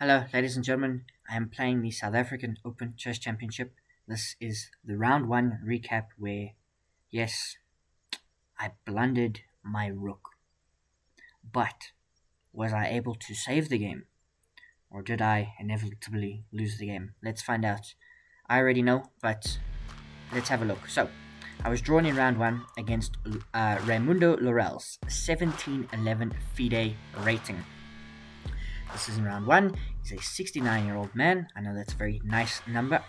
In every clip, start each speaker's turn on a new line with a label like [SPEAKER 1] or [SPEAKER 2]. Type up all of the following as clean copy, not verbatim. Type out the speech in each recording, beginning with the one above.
[SPEAKER 1] Hello, ladies and gentlemen. I am playing the South African Open Chess Championship. This is the round one recap where, yes, I blundered my rook. But was I able to save the game? Or did I inevitably lose the game? Let's find out. I already know, but let's have a look. So, I was drawn in round one against Raymundo Laureles, 1711 FIDE rating. This is in round one. He's a 69-year-old man. I know that's a very nice number.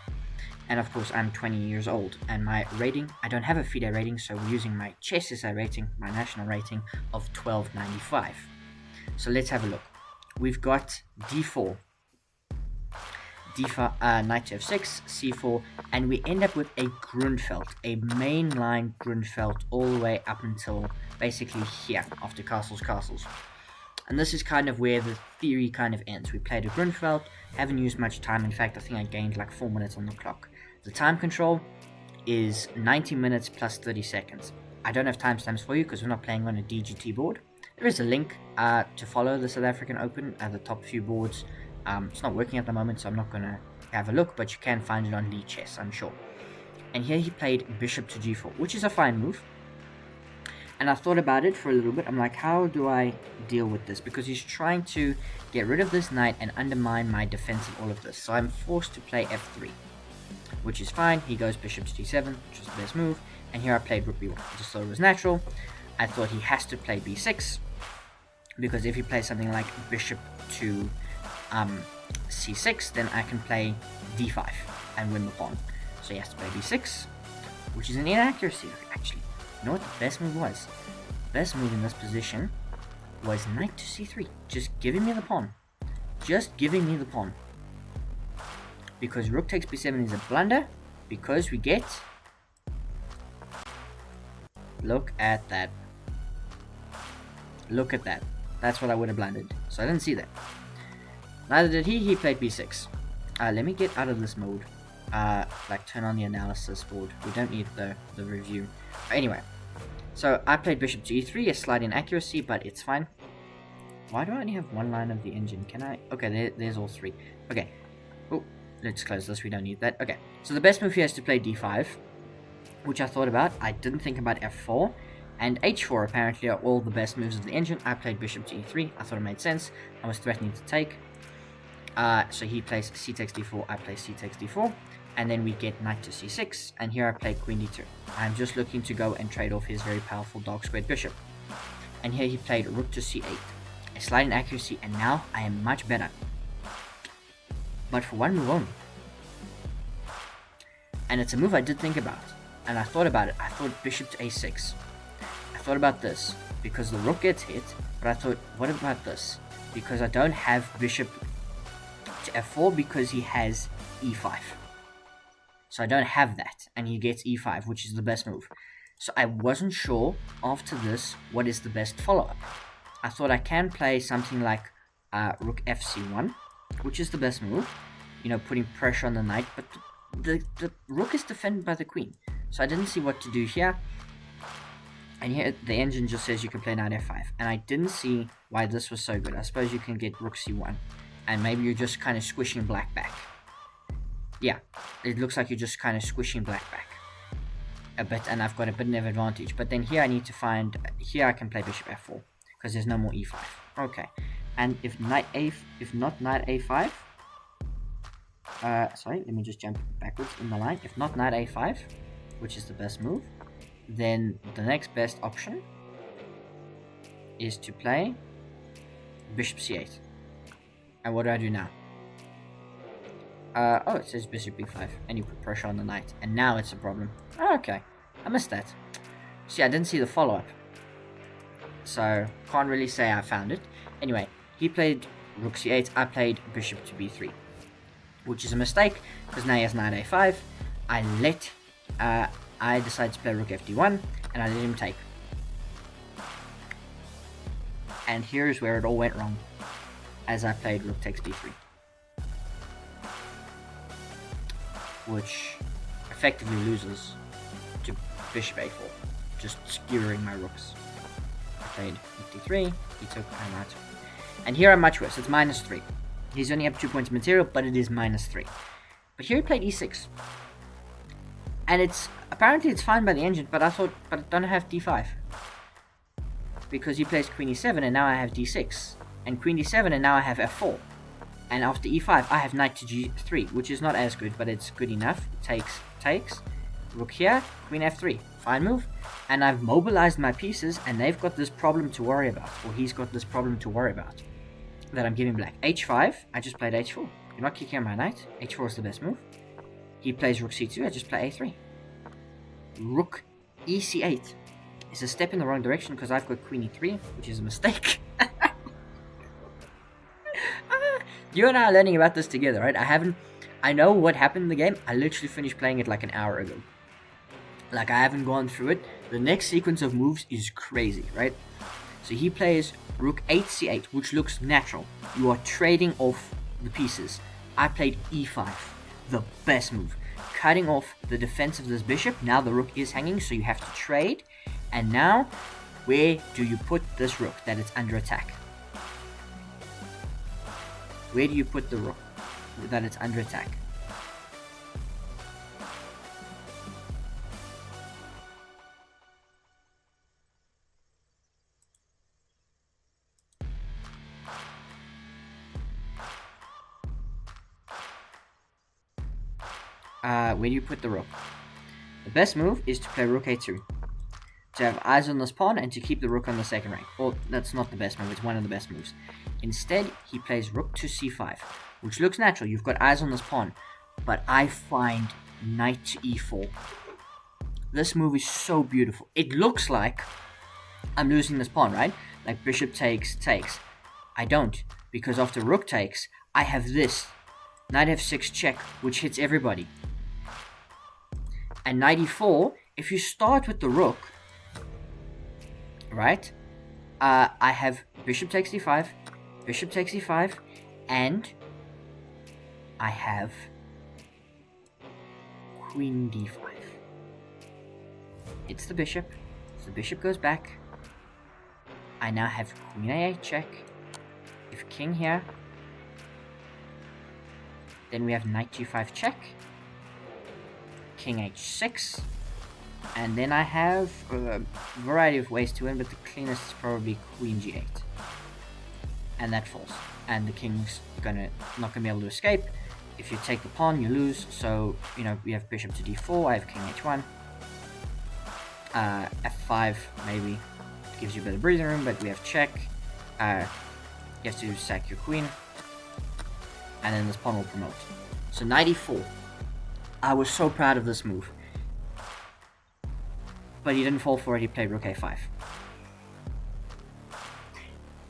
[SPEAKER 1] And of course, I'm 20 years old. And my rating, I don't have a FIDE rating, so we're using my chess SI rating, my national rating of 1295. So let's have a look. We've got d4, d5, knight to f6, c4, and we end up with a Grundfeld, a mainline Grundfeld all the way up until basically here, after castles. And this is kind of where the theory kind of ends. We played a Grundfeld, haven't used much time. In fact, I think I gained like 4 minutes on the clock. The time control is 90 minutes plus 30 seconds. I don't have timestamps for you because we're not playing on a DGT board. There is a link to follow the South African Open at the top few boards. It's not working at the moment, so I'm not going to have a look, but you can find it on Lee Chess, I'm sure. And here he played bishop to g4, which is a fine move. And I thought about it for a little bit. I'm like, how do I deal with this? Because he's trying to get rid of this knight and undermine my defense and all of this. So I'm forced to play f3, which is fine. He goes bishop to d7, which was the best move. And here I played rook b1. I just thought it was natural. I thought he has to play b6, because if he plays something like bishop to c6, then I can play d5 and win the pawn. So he has to play b6, which is an inaccuracy, actually. You know what the best move was? The best move in this position was knight to c3. Just giving me the pawn. Just giving me the pawn. Because rook takes b7 is a blunder. Because we get... Look at that. Look at that. That's what I would have blundered. So I didn't see that. Neither did he. He played b6. Let me get out of this mode. Like turn on the analysis board. We don't need the review. Anyway. So I played bishop to e3, a slight inaccuracy, but it's fine. Why do I only have one line of the engine? Can I? Okay, there's all three. Okay. Oh, let's close this. We don't need that. Okay. So the best move here is to play d5, which I thought about. I didn't think about f4. And h4 apparently are all the best moves of the engine. I played bishop to e3. I thought it made sense. I was threatening to take. So he plays c takes d4. I play c takes d4. And then we get knight to c6, and here I play queen d2. I'm just looking to go and trade off his very powerful dark squared bishop. And here he played rook to c8, a slight inaccuracy, and now I am much better. But for one move only. And it's a move I did think about, and I thought about it. I thought bishop to a6. I thought about this, because the rook gets hit, but I thought, what about this? Because I don't have bishop to f4 because he has e5. So I don't have that, and he gets e5, which is the best move. So I wasn't sure, after this, what is the best follow-up. I thought I can play something like rook fc1, which is the best move. You know, putting pressure on the knight, but the rook is defended by the queen. So I didn't see what to do here. And here, the engine just says you can play knight f5. And I didn't see why this was so good. I suppose you can get rook c1. And maybe you're just kind of squishing black back. Yeah, it looks like you're just kind of squishing black back a bit, and I've got a bit of advantage. But then here I need to find, here I can play bishop f4 because there's no more e5. Okay, and if not knight a5, sorry, let me just jump backwards in the line. If not knight a5, which is the best move, then the next best option is to play bishop c8. And what do I do now? Oh, it says bishop b5, and you put pressure on the knight, and now it's a problem. Oh, okay, I missed that. See, I didn't see the follow-up, so can't really say I found it. Anyway, he played rook c8, I played bishop to b3, which is a mistake, because now he has knight a5. I decided to play rook fd1, and I let him take. And here's where it all went wrong, as I played rook takes b3. Which effectively loses to bishop a4, just skewering my rooks. I played rook d3, he took, and knight. And here I'm much worse, it's -3. He's only up 2 points of material, but it is -3. But here he played e6. And apparently it's fine by the engine, but I don't have d5. Because he plays queen e7 and now I have d6. And queen d7 and now I have f4. And after e5 I have knight to g3, which is not as good, but it's good enough. Takes. Rook here, queen f3. Fine move. And I've mobilized my pieces and they've got this problem to worry about. Or he's got this problem to worry about. That I'm giving black. h5, I just played h4. You're not kicking my knight. h4 is the best move. He plays rook c2, I just play a3. Rook ec8 is a step in the wrong direction because I've got queen e3, which is a mistake. You and I are learning about this together, right? I know what happened in the game. I literally finished playing it like an hour ago. Like, I haven't gone through it. The next sequence of moves is crazy, right? So he plays rook 8c8, which looks natural. You are trading off the pieces. I played e5, the best move. Cutting off the defense of this bishop. Now the rook is hanging, so you have to trade. And now, where do you put this rook that it's under attack? Where do you put the rook that it's under attack? Where do you put the rook? The best move is to play rook a2. To have eyes on this pawn and to keep the rook on the second rank. Well, that's not the best move, it's one of the best moves. Instead, he plays rook to c5, which looks natural. You've got eyes on this pawn. But I find knight to e4. This move is so beautiful. It looks like I'm losing this pawn, right? Like bishop takes. I don't, because after rook takes, I have this. Knight f6 check, which hits everybody. And knight e4, if you start with the rook, right? I have bishop takes d5, bishop takes e5, and I have queen d5. It's the bishop. So the bishop goes back. I now have queen a8 check. If king here, then we have knight g5 check. King h6. And then I have a variety of ways to win, but the cleanest is probably queen g8. And that falls. And the king's not gonna be able to escape. If you take the pawn, you lose. So, we have bishop to d4, I have king h1. F5 maybe gives you a bit of breathing room, but we have check. You have to sack your queen. And then this pawn will promote. So knight e4. I was so proud of this move. But he didn't fall for it, he played rook a5.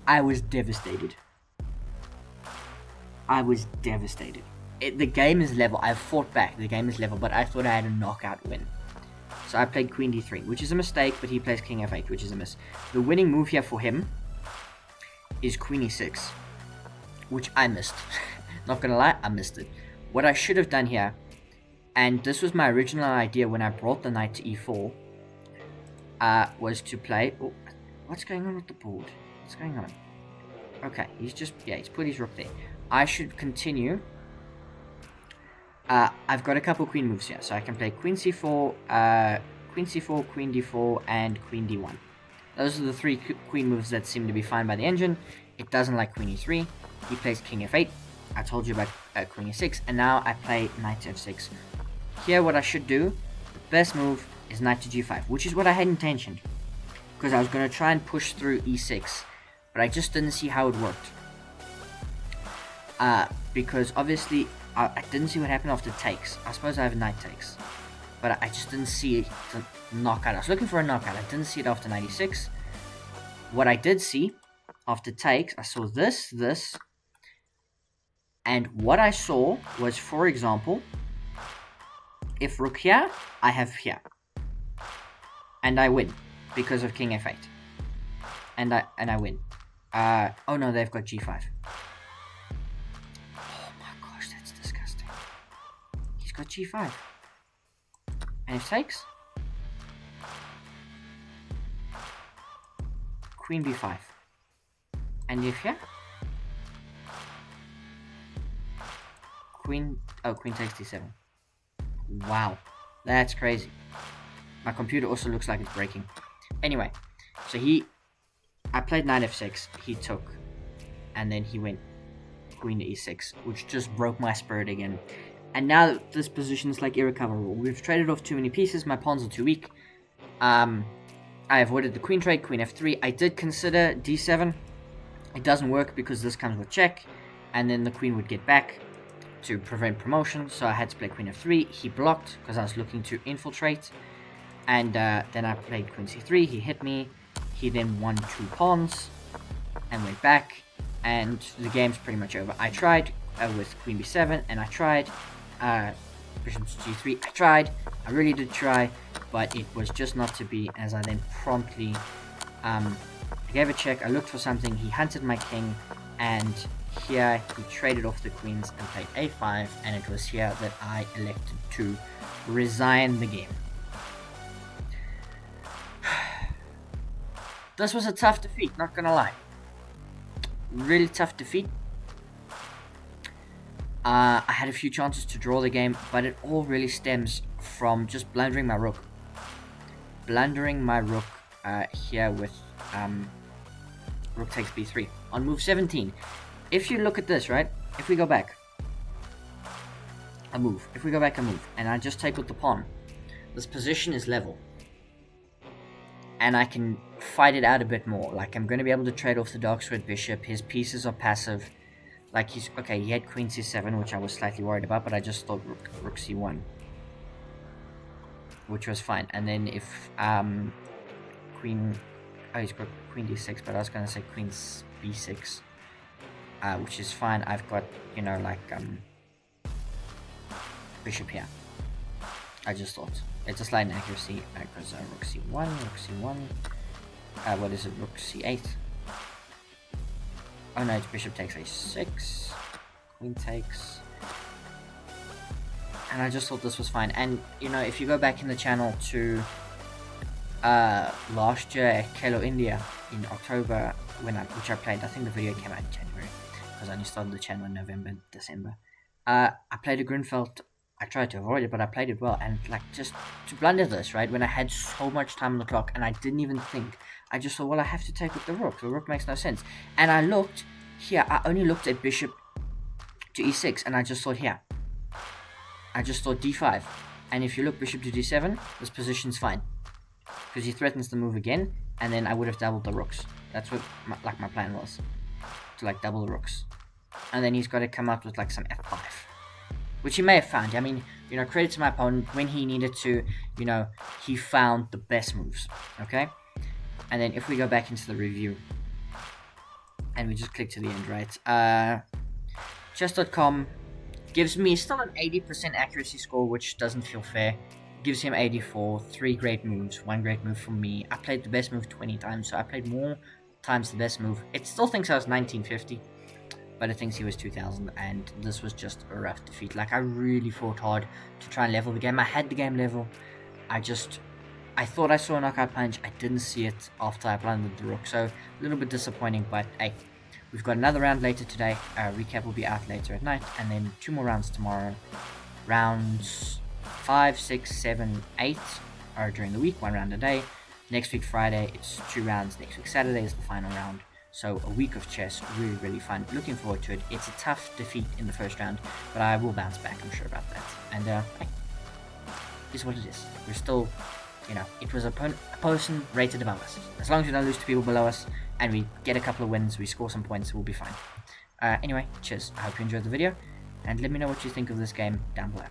[SPEAKER 1] I was devastated. The game is level. I've fought back. The game is level, but I thought I had a knockout win. So I played queen d3, which is a mistake, but he plays king f8, which is a miss. The winning move here for him is queen e6, which I missed. Not gonna lie, I missed it. What I should have done here, and this was my original idea when I brought the knight to e4, was to play... Oh, what's going on with the board? What's going on? Okay, he's put his rook there. I should continue. I've got a couple queen moves here, so I can play queen c4, queen c4, queen d4, and queen d1. Those are the three queen moves that seem to be fine by the engine. It doesn't like queen e3. He plays king f8. I told you about queen e6, and now I play knight to f6. Here, what I should do, the best move is knight to g5, which is what I had intentioned, because I was going to try and push through e6, but I just didn't see how it worked. Because obviously, I didn't see what happened after takes. I suppose I have knight takes, but I just didn't see it to knockout. I was looking for a knockout. I didn't see it after knight e6. What I did see after takes, I saw this, and what I saw was, for example, if rook here, I have here. And I win because of king f8. And I win. Oh no, they've got g5. Oh my gosh, that's disgusting. He's got g5. And if takes, queen b5. And if here, queen takes d7. Wow, that's crazy. My computer also looks like it's breaking. Anyway, so I played knight f6, he took, and then he went queen to e6, which just broke my spirit again. And now this position is like irrecoverable. We've traded off too many pieces, my pawns are too weak. I avoided the queen trade, queen f3. I did consider d7. It doesn't work because this comes with check, and then the queen would get back to prevent promotion, so I had to play queen f3. He blocked because I was looking to infiltrate, and then I played queen c3. He hit me. He then won 2 pawns and went back, and the game's pretty much over. I tried with queen b7, and I tried bishop to g3. I tried. I really did try, but it was just not to be, as I then promptly I gave a check. I looked for something. He hunted my king, and here he traded off the queens and played a5, and it was here that I elected to resign the game. This was a tough defeat, not gonna lie. Really tough defeat. I had a few chances to draw the game, but it all really stems from just blundering my rook. Blundering my rook here with rook takes b3 on move 17. If you look at this, right? If we go back, a move. If we go back a move, and I just take with the pawn, this position is level. And I can fight it out a bit more. Like, I'm going to be able to trade off the dark squared bishop. His pieces are passive. Like, okay, he had queen c7, which I was slightly worried about, but I just thought rook c1, which was fine. And then if he's got queen d6, but I was going to say queen b6, which is fine. I've got, you know, like bishop here. I just thought it's a slight inaccuracy because rook c1, rook c1. What is it? Rook c8. Oh no, it's bishop takes a6, queen takes, and I just thought this was fine. And you know, if you go back in the channel to last year at Kalo India in October, which I played, I think the video came out in January because I only started the channel in November, December. I played a Grunfeld. I tried to avoid it, but I played it well, and like just to blunder this, right, when I had so much time on the clock and I didn't even think, I just thought, well, I have to take with the rook makes no sense. And I looked here, I only looked at bishop to e6, and I just thought here, I just thought d5, and if you look bishop to d7, this position's fine, because he threatens to move again, and then I would have doubled the rooks. That's what my plan was, to like double the rooks, and then he's got to come out with like some f5. Which he may have found. I mean, you know, credit to my opponent, when he needed to, you know, he found the best moves, okay? And then if we go back into the review, and we just click to the end, right? Chess.com gives me still an 80% accuracy score, which doesn't feel fair. Gives him 84, 3 great moves, 1 great move from me. I played the best move 20 times, so I played more times the best move. It still thinks I was 1950. But it thinks he was 2000, and this was just a rough defeat. Like, I really fought hard to try and level the game. I had the game level. I thought I saw a knockout punch. I didn't see it after I blundered the rook. So, a little bit disappointing, but hey, we've got another round later today. Recap will be out later at night, and then 2 more rounds tomorrow. Rounds 5, 6, 7, 8 are during the week, 1 round a day. Next week, Friday, it's 2 rounds. Next week, Saturday is the final round. So a week of chess, really, really fun. Looking forward to it. It's a tough defeat in the first round, but I will bounce back, I'm sure about that. And, hey, is what it is. We're still, you know, it was a person rated above us. As long as we don't lose to people below us, and we get a couple of wins, we score some points, we'll be fine. Anyway, cheers. I hope you enjoyed the video, and let me know what you think of this game down below.